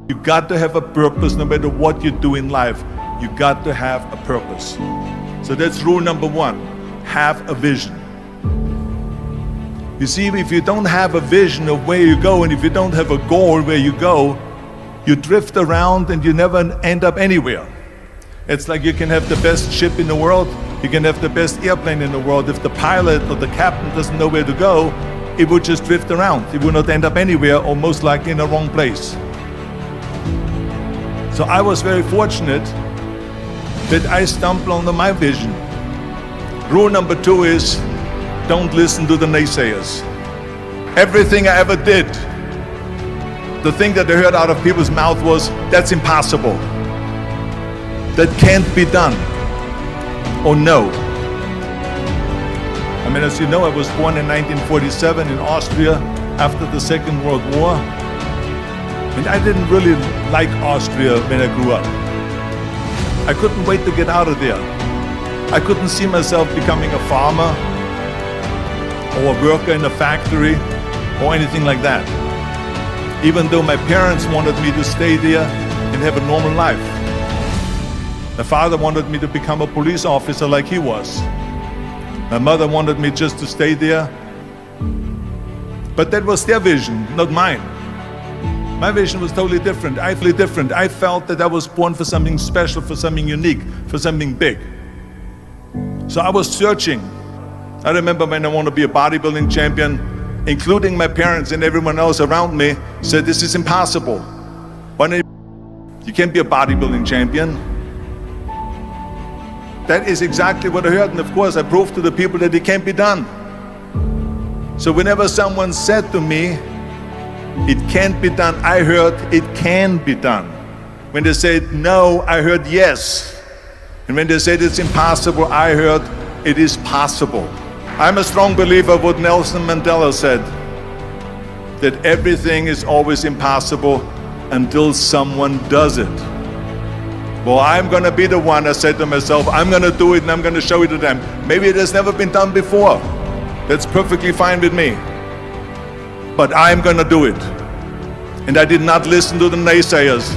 You got to have a purpose no matter what you do in life. You got to have a purpose. So that's rule number one. Have a vision. You see, if you don't have a vision of where you go, and if you don't have a goal where you go, you drift around and you never end up anywhere. It's like you can have the best ship in the world, you can have the best airplane in the world. If the pilot or the captain doesn't know where to go, it will just drift around. It will not end up anywhere, or most likely in the wrong place. So I was very fortunate that I stumbled on my vision. Rule number two is, don't listen to the naysayers. Everything I ever did, the thing that I heard out of people's mouth was, that's impossible. That can't be done. Or no. I mean, as you know, I was born in 1947 in Austria after the Second World War. And I didn't really like Austria when I grew up. I couldn't wait to get out of there. I couldn't see myself becoming a farmer or a worker in a factory or anything like that. Even though my parents wanted me to stay there and have a normal life. My father wanted me to become a police officer like he was. My mother wanted me just to stay there. But that was their vision, not mine. My vision was totally different. I felt that I was born for something special, for something unique, for something big. So I was searching. I remember when I wanted to be a bodybuilding champion, including my parents and everyone else around me, said, this is impossible. You can't be a bodybuilding champion. That is exactly what I heard, and of course I proved to the people that it can't be done. So whenever someone said to me, it can't be done, I heard, it can be done. When they said no, I heard yes. And when they said it's impossible, I heard it is possible. I'm a strong believer of what Nelson Mandela said, that everything is always impossible until someone does it. Well, I'm going to be the one, I said to myself, I'm going to do it and I'm going to show it to them. Maybe it has never been done before. That's perfectly fine with me. But I'm going to do it. And I did not listen to the naysayers.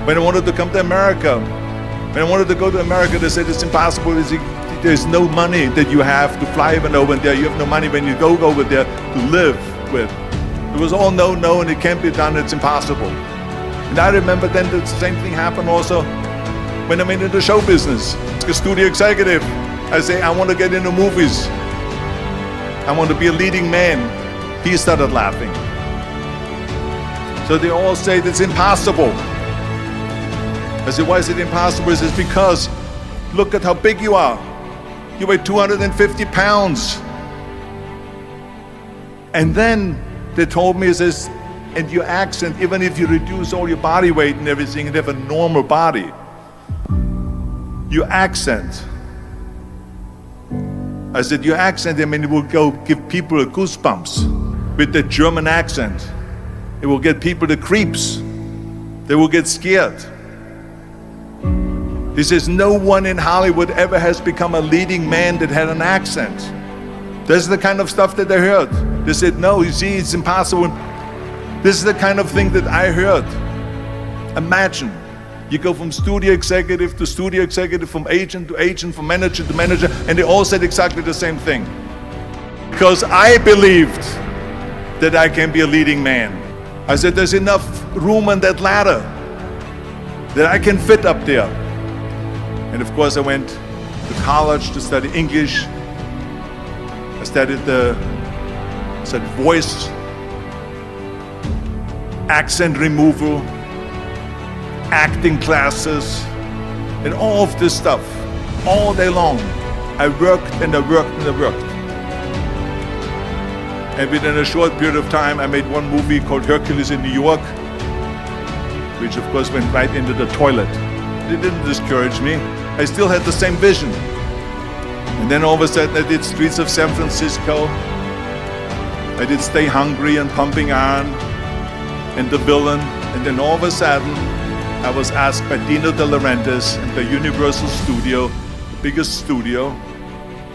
When I wanted to come to America, when I wanted to go to America, they said it's impossible. There's no money that you have to fly even over there. You have no money when you go over there to live with. It was all no, and it can't be done, it's impossible. And I remember then the same thing happened also when I went into show business. As a studio executive, I say, I want to get into movies. I want to be a leading man. He started laughing. So they all say it's impossible. I said, why is it impossible? He says, because look at how big you are. You weigh 250 pounds. And then they told me, he says, and your accent, even if you reduce all your body weight and everything and have a normal body, your accent. I said, your accent, I mean, it will go give people a goosebumps with the German accent. It will get people the creeps. They will get scared. He says, no one in Hollywood ever has become a leading man that had an accent. This is the kind of stuff that I heard. They said, no, you see, it's impossible. This is the kind of thing that I heard. Imagine, you go from studio executive to studio executive, from agent to agent, from manager to manager, and they all said exactly the same thing. Because I believed that I can be a leading man. I said, there's enough room on that ladder that I can fit up there. And of course I went to college to study English. I studied voice, accent removal, acting classes, and all of this stuff, all day long. I worked and I worked and I worked. And within a short period of time, I made one movie called Hercules in New York, which of course went right into the toilet. It didn't discourage me. I still had the same vision. And then all of a sudden I did Streets of San Francisco. I did Stay Hungry and Pumping Iron and The Villain. And then all of a sudden I was asked by Dino De Laurentiis and the Universal Studio, the biggest studio,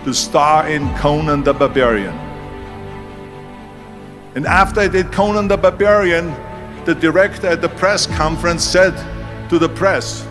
to star in Conan the Barbarian. And after I did Conan the Barbarian, the director at the press conference said to the press,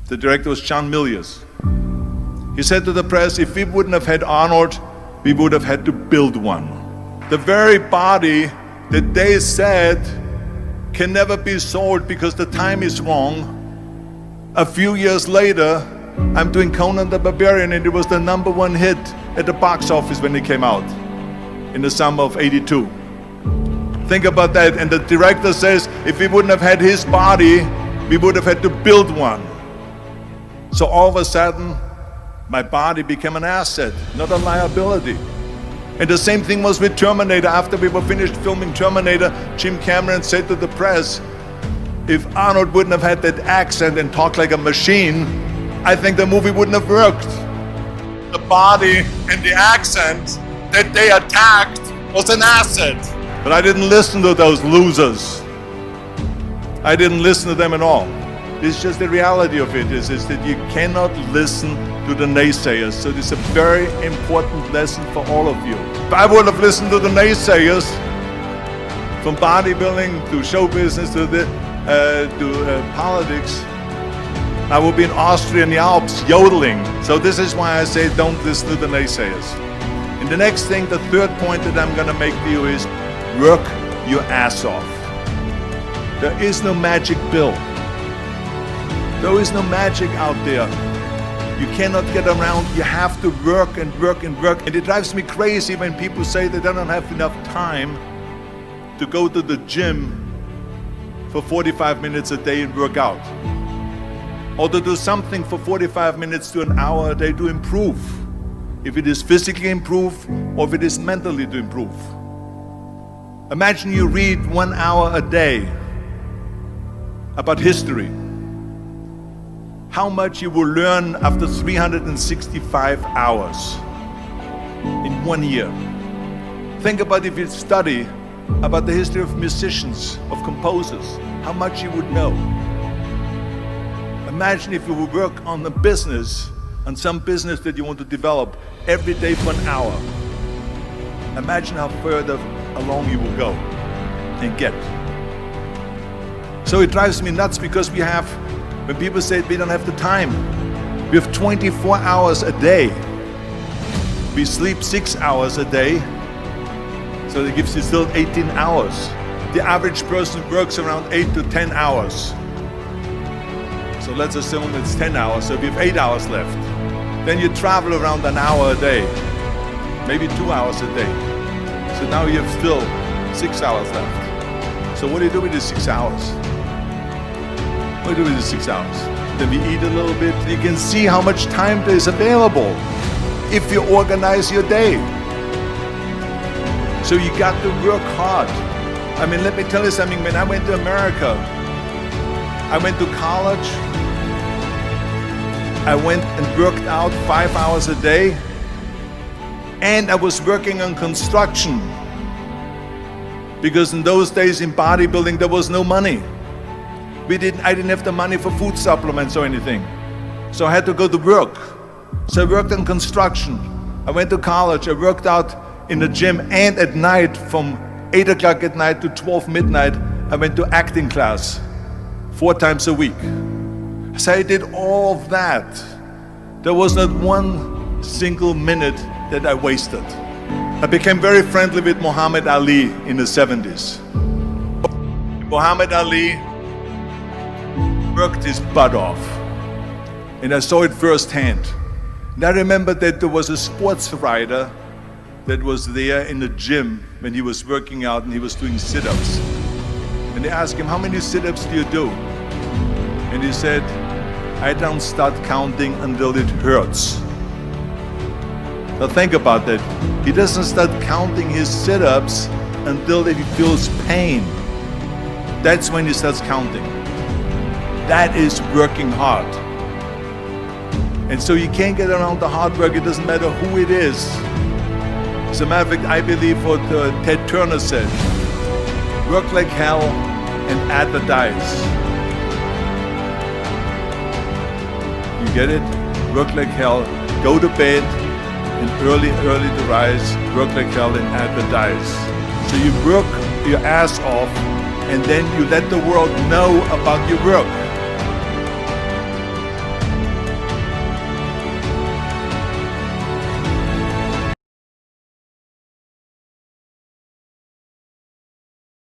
the director was John Milius. He said to the press, if we wouldn't have had Arnold, we would have had to build one. The very body that they said can never be sold because the time is wrong. A few years later, I'm doing Conan the Barbarian, and it was the #1 hit at the box office when it came out in the summer of '82. Think about that. And the director says, if we wouldn't have had his body, we would have had to build one. So all of a sudden, my body became an asset, not a liability. And the same thing was with Terminator. After we were finished filming Terminator, Jim Cameron said to the press, if Arnold wouldn't have had that accent and talked like a machine, I think the movie wouldn't have worked. The body and the accent that they attacked was an asset. But I didn't listen to those losers. I didn't listen to them at all. It's just the reality of it is that you cannot listen to the naysayers. So this is a very important lesson for all of you. If I would have listened to the naysayers, from bodybuilding to show business to politics, I would be in Austria in the Alps yodeling. So this is why I say don't listen to the naysayers. And the next thing, the third point that I'm going to make to you is work your ass off. There is no magic pill. There is no magic out there. You cannot get around. You have to work and work and work. And it drives me crazy when people say they don't have enough time to go to the gym for 45 minutes a day and work out. Or to do something for 45 minutes to an hour a day to improve. If it is physically improve or if it is mentally to improve. Imagine you read 1 hour a day about history. How much you will learn after 365 hours in 1 year. Think about if you study about the history of musicians, of composers, how much you would know. Imagine if you would work on a business, on some business that you want to develop every day for an hour. Imagine how further along you will go and get. So it drives me nuts because we have, when people say we don't have the time, we have 24 hours a day. We sleep 6 hours a day, so that gives you still 18 hours. The average person works around 8 to 10 hours. So let's assume it's 10 hours, so we have 8 hours left. Then you travel around an hour a day, maybe 2 hours a day. So now you have still 6 hours left. So what do you do with the 6 hours? What do you do with the 6 hours? Then we eat a little bit. You can see how much time there is available if you organize your day. So you got to work hard. I mean, let me tell you something. When I went to America, I went to college. I went and worked out 5 hours a day. And I was working on construction. Because in those days in bodybuilding, there was no money. I didn't have the money for food supplements or anything. So I had to go to work. So I worked on construction. I went to college. I worked out in the gym, and at night from 8 o'clock at night to 12 midnight, I went to acting class 4 times a week. So I did all of that. There was not one single minute that I wasted. I became very friendly with Muhammad Ali in the 70s. Muhammad Ali worked his butt off, and I saw it firsthand. And I remember that there was a sports writer that was there in the gym when he was working out and he was doing sit-ups. And they asked him, how many sit-ups do you do? And he said, I don't start counting until it hurts. Now think about that. He doesn't start counting his sit-ups until he feels pain. That's when he starts counting. That is working hard. And so you can't get around the hard work. It doesn't matter who it is. As a matter of fact, I believe what Ted Turner said, work like hell and advertise. You get it? Work like hell, go to bed, and early to rise, work like hell and advertise. So you work your ass off, and then you let the world know about your work.